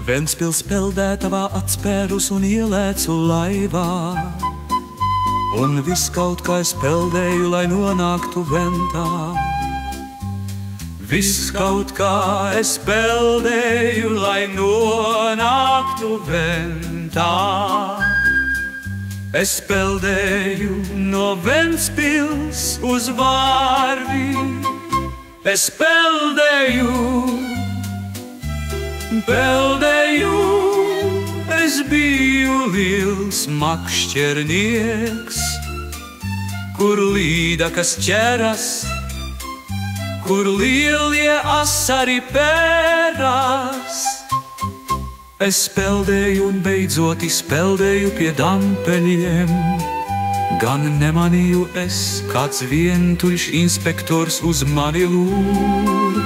Ventspils peldētavā atspērus un ielēcu laivā, un viss kaut kā es peldēju, lai nonāktu ventā. Viss kaut kā es peldēju, lai nonāktu ventā. Es peldēju no Ventspils uz Vārvi. Es peldēju, es biju liels makšķernieks, kur līdakas ķeras, kur lielie asari pērās. Es peldēju un beidzot izpeldēju pie dampeļiem. Gan nemanīju es, kāds vientuļš inspektors uz mani lūr.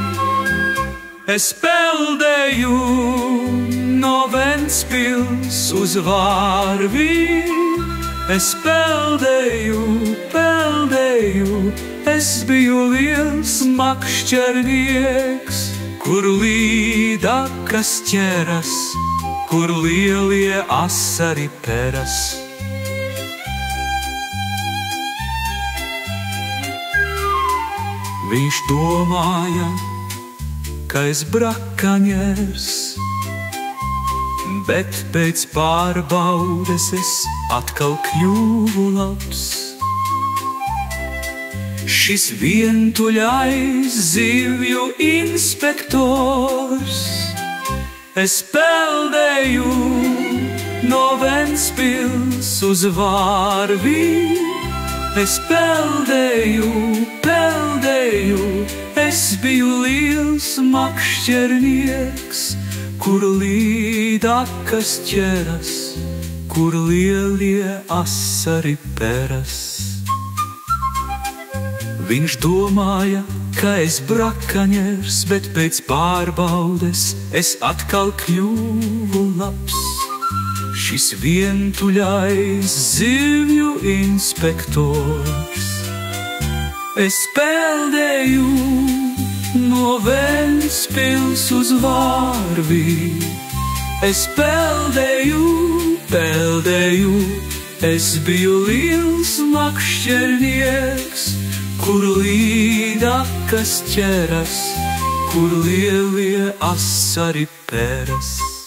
Es peldēju no Ventspils uz Vārvi. Es peldēju, es biju liels makšķernieks, kur līdakas ķeras, kur lielie asari peras. Viņš domāja, ka es brakaņers, bet pēc pārbaudes es atkal kļuvu labs. Šis vientuļais zivju inspektors. Es peldēju no Ventspils uz Vārvi. Es peldēju, es biju liels makšķernieks, kur līdakas ķeras, kur lielie asari peras. Viņš domāja, ka es brakaņers, bet pēc pārbaudes es atkal kļuvu labs. Šis vientuļais zivju inspektors. Es peldēju no Ventspils uz Vārvi. Es peldēju, es biju liels makšķernieks, kur līdakas ķeras, kur lielie asari peras.